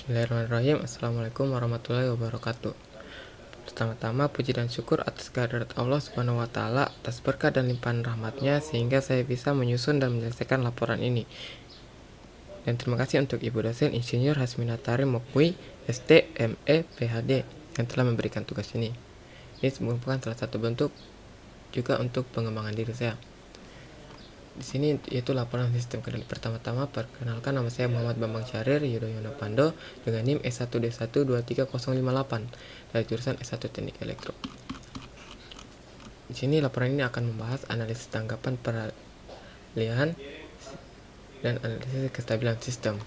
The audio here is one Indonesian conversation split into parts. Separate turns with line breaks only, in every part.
Bismillahirrahmanirrahim. Assalamualaikum warahmatullahi wabarakatuh. Pertama-tama puji dan syukur atas kehadirat Allah Subhanahu wa taala atas berkah dan limpahan rahmatnya sehingga saya bisa menyusun dan menyelesaikan laporan ini. Dan terima kasih untuk Ibu dosen Insinyur Hasminatari Mokwi, ST, ME, PhD yang telah memberikan tugas ini. Ini merupakan salah satu bentuk juga untuk pengembangan diri saya. Di sini yaitu laporan sistem kendali. Pertama-tama perkenalkan, nama saya Muhammad Bambang Syahrir Yudhoyono Pando dengan NIM S1D1 23058 dari jurusan S1 Teknik Elektro. Di sini laporan ini akan membahas analisis tanggapan peralihan dan analisis kestabilan sistem.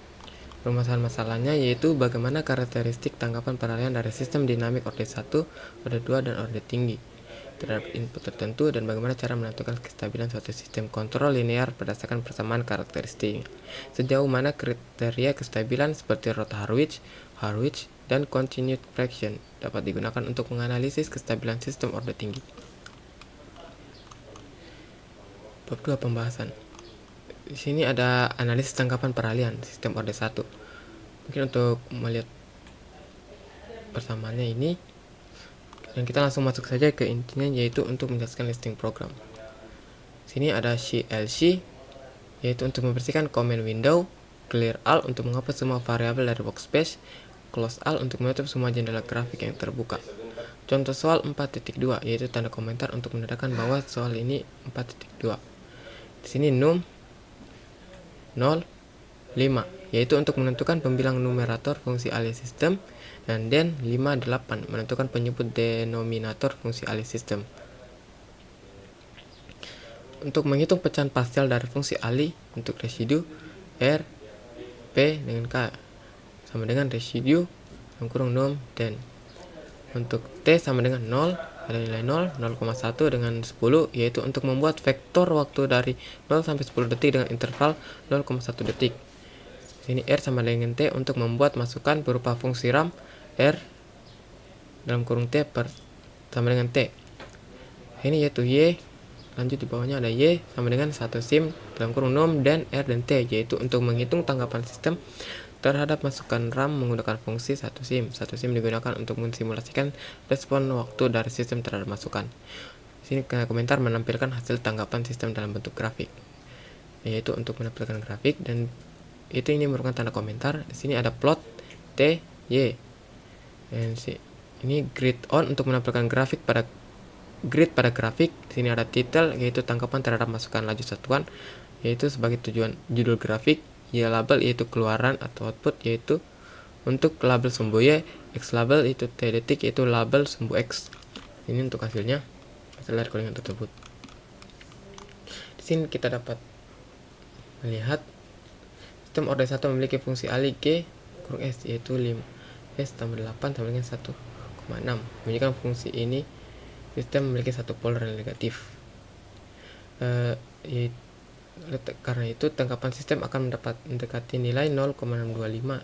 Permasalahan-masalahnya yaitu bagaimana karakteristik tanggapan peralihan dari sistem dinamik orde 1, orde 2, dan orde tinggi terhadap input tertentu, dan bagaimana cara menentukan kestabilan suatu sistem kontrol linear berdasarkan persamaan karakteristik. Sejauh mana kriteria kestabilan seperti rate Harwich, dan continued fraction dapat digunakan untuk menganalisis kestabilan sistem orde tinggi. Bab 2 pembahasan. Di sini ada analisis tanggapan peralihan sistem orde 1. Mungkin untuk melihat persamaannya ini, dan kita langsung masuk saja ke intinya, yaitu untuk menjelaskan listing program. Sini ada CLC, yaitu untuk membersihkan command window, clear all untuk menghapus semua variabel dari workspace, close all untuk menutup semua jendela grafik yang terbuka. Contoh soal 4.2, yaitu tanda komentar untuk menandakan bahwa soal ini 4.2. Di sini num 0, 5, yaitu untuk menentukan pembilang numerator fungsi alih sistem, dan den 5, 8 menentukan penyebut denominator fungsi alih sistem. Untuk menghitung pecahan parsial dari fungsi alih, untuk residu R, P dengan K sama dengan residu num den. Untuk T sama dengan 0, ada nilai 0, 0,1 dengan 10, yaitu untuk membuat vektor waktu dari 0 sampai 10 detik dengan interval 0,1 detik. Sini R sama dengan T untuk membuat masukan berupa fungsi RAM R dalam kurung T sama dengan T. Ini yaitu Y, lanjut di bawahnya ada Y sama dengan 1 sim dalam kurung num dan R dan T, yaitu untuk menghitung tanggapan sistem terhadap masukan RAM menggunakan fungsi 1 sim. 1 sim digunakan untuk mensimulasikan respon waktu dari sistem terhadap masukan. Sini komentar menampilkan hasil tanggapan sistem dalam bentuk grafik, yaitu untuk menampilkan grafik, dan itu ini merupakan tanda komentar. Di sini ada plot T, Y. Dan ini grid on untuk menampilkan grafik pada grafik. Di sini ada title, yaitu tanggapan terhadap masukan laju satuan, yaitu sebagai tujuan judul grafik. Y label yaitu keluaran atau output, yaitu untuk label sumbu Y. X label itu T detik, yaitu label sumbu X. Ini untuk hasilnya, hasil dari codingan tersebut. Di sini kita dapat melihat sistem orde 1 memiliki fungsi alih G kurung S, yaitu 5 S tambah 8 sama dengan 1,6. Menunjukkan fungsi ini sistem memiliki satu polar yang negatif. Karena itu tanggapan sistem akan mendekati nilai 0,625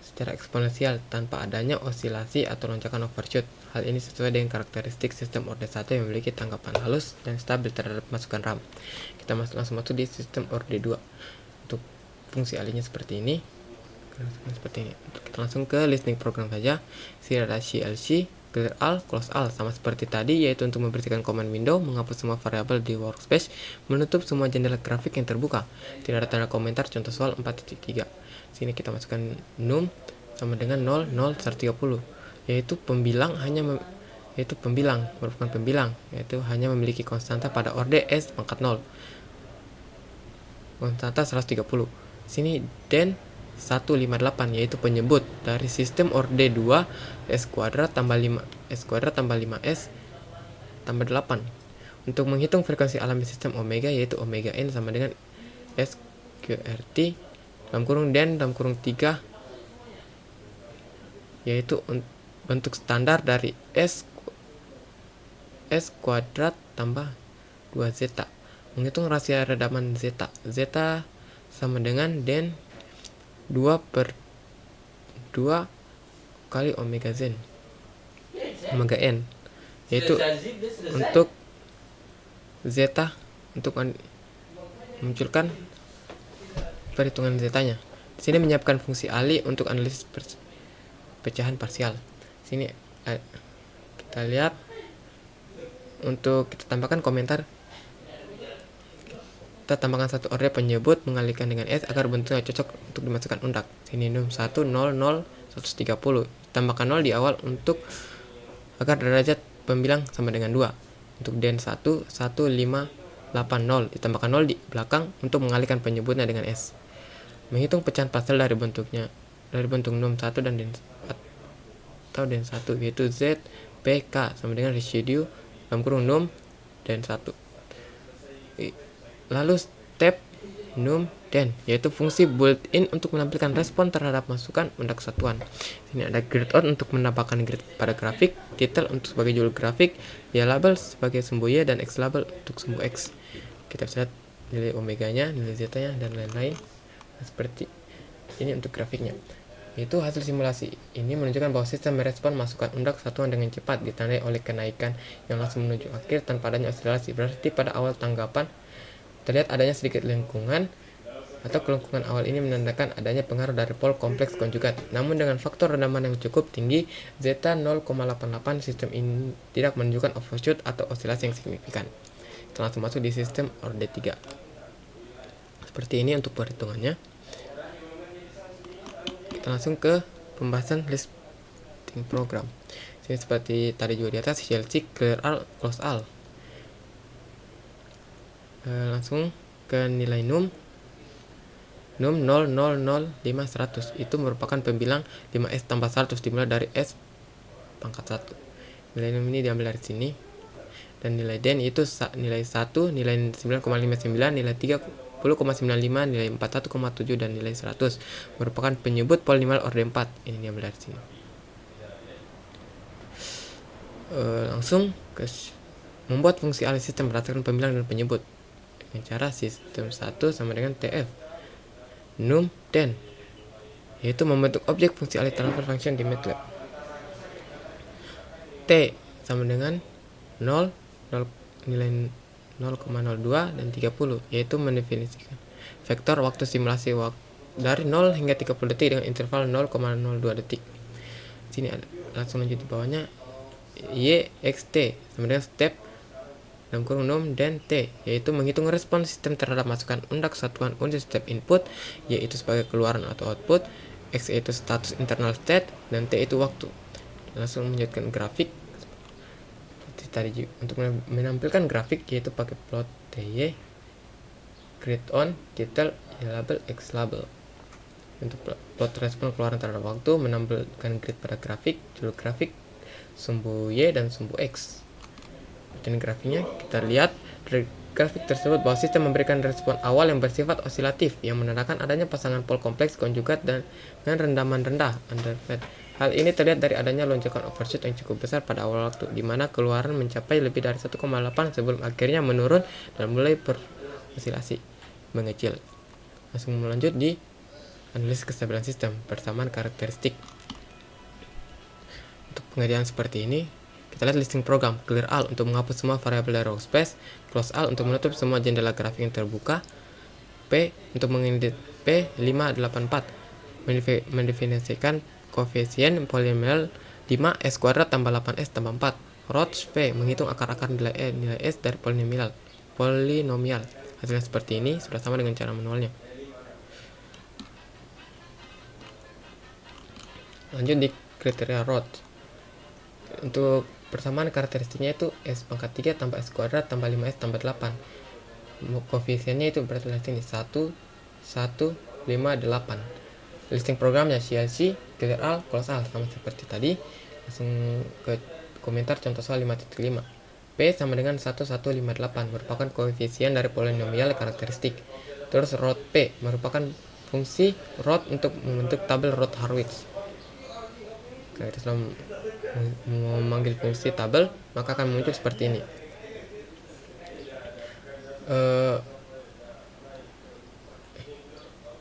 secara eksponensial tanpa adanya osilasi atau lonjakan overshoot. Hal ini sesuai dengan karakteristik sistem orde 1 yang memiliki tanggapan halus dan stabil terhadap masukan RAM. Kita langsung masuk di sistem orde 2. Untuk fungsi alihnya seperti ini. Kita langsung ke listening program saja. Sini ada CLC, clear all, close all, sama seperti tadi, yaitu untuk membersihkan command window, menghapus semua variabel di workspace, menutup semua jendela grafik yang terbuka. Tidak ada tanda komentar. Contoh soal 4.3. Sini kita masukkan num sama dengan 0, 0, 130, yaitu pembilang merupakan pembilang, yaitu hanya memiliki konstanta pada orde S pangkat 0, konstanta 130. Sini den 158, yaitu penyebut dari sistem orde 2 S kuadrat tambah 5S tambah 8. Untuk menghitung frekuensi alami sistem omega, yaitu omega n sama dengan S QRT dalam kurung den dalam kurung 3, yaitu bentuk standar dari S kuadrat tambah 2 zeta. Menghitung rasio redaman zeta sama dengan den 2 per 2 kali omega n, yaitu untuk zeta, untuk memunculkan perhitungan zetanya. Di sini menyiapkan fungsi ali untuk analisis pecahan parsial. Sini kita lihat, untuk kita tambahkan komentar, kita tambahkan satu orde penyebut mengalihkan dengan S agar bentuknya cocok untuk dimasukkan undak. Sini num 1 0 0 130. Tambahkan 0 di awal untuk agar derajat pembilang sama dengan 2. Untuk den 1 1 5 8 0 ditambahkan 0 di belakang untuk mengalihkan penyebutnya dengan S. Menghitung pecahan parsial dari bentuk num 1 dan den 1 yaitu Z P K sama dengan residu dalam kurung num den 1. Lalu step num den, yaitu fungsi built-in untuk menampilkan respon terhadap masukan undak satuan. Sini ada grid on untuk menambahkan grid pada grafik, title untuk sebagai judul grafik, y label sebagai sumbu y, dan x label untuk sumbu x. Kita bisa lihat nilai omeganya, nilai zeta-nya, dan lain-lain. Nah, seperti ini untuk grafiknya. Itu hasil simulasi ini menunjukkan bahwa sistem merespon masukan undak satuan dengan cepat, ditandai oleh kenaikan yang langsung menuju akhir tanpa adanya oscilasi. Berarti pada awal tanggapan terlihat adanya sedikit lengkungan, atau kelengkungan awal ini menandakan adanya pengaruh dari pol kompleks konjugat. Namun dengan faktor rendaman yang cukup tinggi, zeta 0,88, sistem ini tidak menunjukkan overshoot atau osilasi yang signifikan. Kita langsung masuk di sistem orde 3. Seperti ini untuk perhitungannya. Kita langsung ke pembahasan listing program. Sini seperti tadi juga di atas, CLC, clear all, close all. Langsung ke nilai num 0,005 100. Itu merupakan pembilang 5S tambah 100 dimulai dari S pangkat 1. Nilai num ini diambil dari sini. Dan nilai den itu nilai 1, nilai 9,59, nilai 30,95, nilai 41,7, dan nilai 100 merupakan penyebut polinomial orde 4. Ini diambil dari sini. Langsung ke membuat fungsi alih sistem berdasarkan pembilang dan penyebut. Dengan cara sistem 1 sama dengan TF num den, yaitu membentuk objek fungsi alih transfer function di MATLAB. T sama dengan 0, nilai 0,02 dan 30, yaitu mendefinisikan vektor waktu simulasi dari 0 hingga 30 detik dengan interval 0,02 detik. Sini ada, langsung lanjut di bawahnya, y x t sama dengan step dalam kurung num den t, yaitu menghitung respon sistem terhadap masukan undak satuan unit step input, yaitu sebagai keluaran atau output, x itu status internal state, dan t itu waktu. Langsung melanjutkan grafik seperti tadi juga. Untuk menampilkan grafik, yaitu pakai plot ty, grid on, title, y label, x label. Untuk plot respon keluaran terhadap waktu, menampilkan grid pada grafik, judul grafik, sumbu y, dan sumbu x. Dan grafiknya kita lihat dari grafik tersebut bahwa sistem memberikan respon awal yang bersifat osilatif yang menandakan adanya pasangan pol kompleks konjugat dan dengan rendaman rendah underfed. Hal ini terlihat dari adanya lonjakan overshoot yang cukup besar pada awal waktu, di mana keluaran mencapai lebih dari 1,8 sebelum akhirnya menurun dan mulai berosilasi mengecil. Langsung melanjut di analisis kestabilan sistem persamaan karakteristik. Untuk pengerjaan seperti ini, kita lihat listing program. Clear all untuk menghapus semua variabel dari workspace, close all untuk menutup semua jendela grafik yang terbuka, P untuk mengedit P584 mendefinisikan koefisien polinomial 5S kuadrat tambah 8S tambah 4. Roch P menghitung akar-akar nilai S dari polinomial. Hasilnya seperti ini, sudah sama dengan cara manualnya. Lanjut di kriteria Roch. Untuk persamaan karakteristiknya itu S pangkat 3 tambah S kuadrat tambah 5S tambah 8. Koefisiennya itu berarti di sini 1, 1, 5, 8. Listing programnya CLC, clear all, close all, sama seperti tadi. Langsung ke komentar contoh soal 5.5. P sama dengan 1158 merupakan koefisien dari polinomial karakteristik. Terus Roth P merupakan fungsi Roth untuk membentuk tabel Roth-Hurwitz. Kalau kita sudah memanggil fungsi tabel, maka akan muncul seperti ini.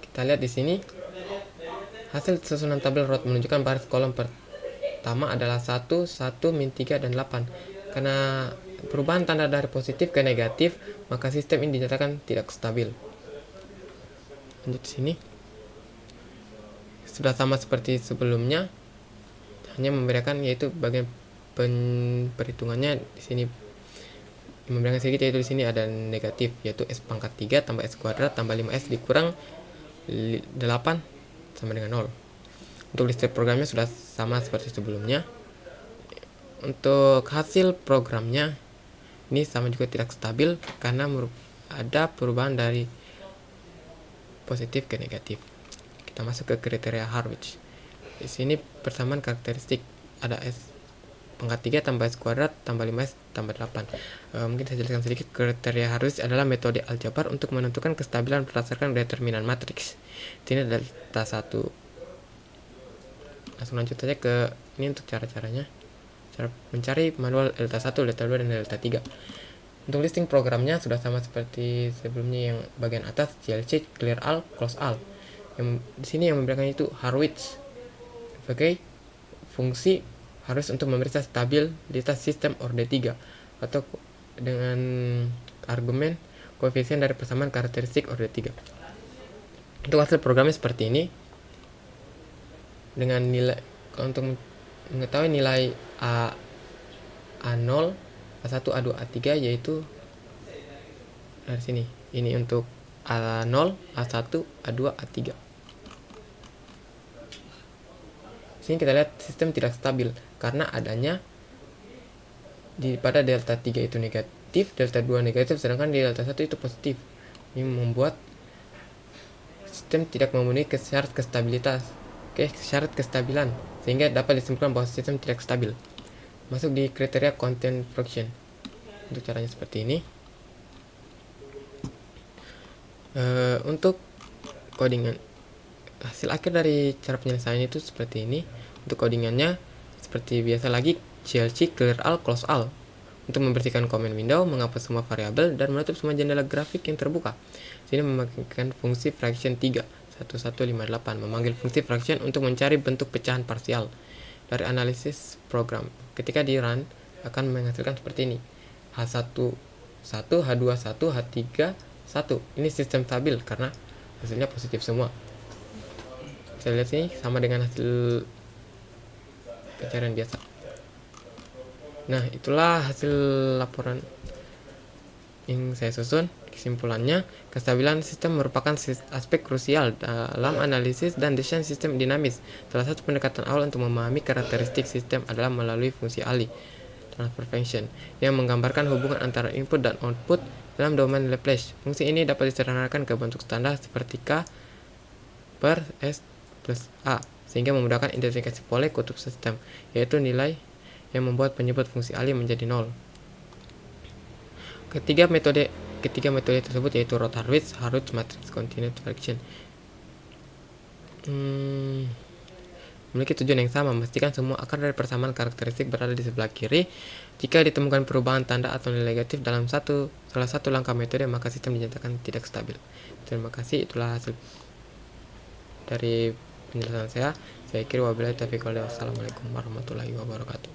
Kita lihat di sini hasil susunan tabel Roth menunjukkan baris kolom pertama adalah 1, 1, min 3, dan 8. Karena perubahan tanda dari positif ke negatif, maka sistem ini dinyatakan tidak stabil. Lanjut di sini. sudah sama seperti sebelumnya, hanya membedakan yaitu bagian perhitungannya di sini membedakan sedikit, yaitu di sini ada negatif, yaitu s pangkat 3 tambah s kuadrat tambah 5s dikurang 8 sama dengan 0. Untuk list programnya sudah sama seperti sebelumnya. Untuk hasil programnya ini sama juga tidak stabil karena ada perubahan dari positif ke negatif. Kita masuk ke kriteria Harwich. Di sini persamaan karakteristik ada s pangkat 3 tambah s kuadrat tambah 5s tambah 8. Mungkin saya jelaskan sedikit. Kriteria Harwich adalah metode aljabar untuk menentukan kestabilan berdasarkan determinan matriks. Ini delta 1. Langsung lanjut saja ke ini untuk cara-caranya. Cara mencari manual delta 1, delta 2, dan delta 3. Untuk listing programnya sudah sama seperti sebelumnya yang bagian atas, GLC, clear all, close all. Yang di sini yang membedakan itu Harwich sebagai fungsi harus untuk memeriksa stabilitas sistem orde 3 atau dengan argumen koefisien dari persamaan karakteristik orde 3. Untuk hasil programnya seperti ini. Dengan nilai untuk mengetahui nilai A0, A1, A2, A3 yaitu dari sini. Ini untuk A0, A1, A2, A3. Sini kita lihat sistem tidak stabil karena adanya pada delta 3 itu negatif, delta 2 negatif, sedangkan di delta 1 itu positif. Ini membuat sistem tidak memenuhi syarat kestabilan, sehingga dapat disimpulkan bahwa sistem tidak stabil. Masuk di kriteria content fraction. Untuk caranya seperti ini. Untuk codingan, hasil akhir dari cara penyelesaian itu seperti ini. Untuk codingannya seperti biasa lagi, GLC, clear all, close all. Untuk membersihkan command window, menghapus semua variabel, dan menutup semua jendela grafik yang terbuka. Sini memakai fungsi fraction 3 1158, memanggil fungsi fraction untuk mencari bentuk pecahan parsial dari analisis program. Ketika di run akan menghasilkan seperti ini, H1 1, H2 1, H3 1. Ini sistem stabil karena hasilnya positif semua. Saya lihat sini sama dengan hasil pencarian biasa. Nah, itulah hasil laporan yang saya susun. Kesimpulannya, kestabilan sistem merupakan aspek krusial dalam analisis dan desain sistem dinamis. Salah satu pendekatan awal untuk memahami karakteristik sistem adalah melalui fungsi Ali, transfer function, yang menggambarkan hubungan antara input dan output dalam domain Laplace. Fungsi ini dapat disederhanakan ke bentuk standar seperti K per S plus A, sehingga memudahkan identifikasi poleh kutub sistem, yaitu nilai yang membuat penyebut fungsi Ali menjadi 0. Ketiga metode tersebut yaitu Roth-Harwich, Harwich matrix continuous fraction, memiliki tujuan yang sama, memastikan semua akar dari persamaan karakteristik berada di sebelah kiri. Jika ditemukan perubahan tanda atau nilai negatif dalam salah satu langkah metode, maka sistem dinyatakan tidak stabil. Terima kasih, itulah hasil dari penjelasan saya. Saya kira wabillahi taufiq wal hidayah. Wassalamualaikum warahmatullahi wabarakatuh.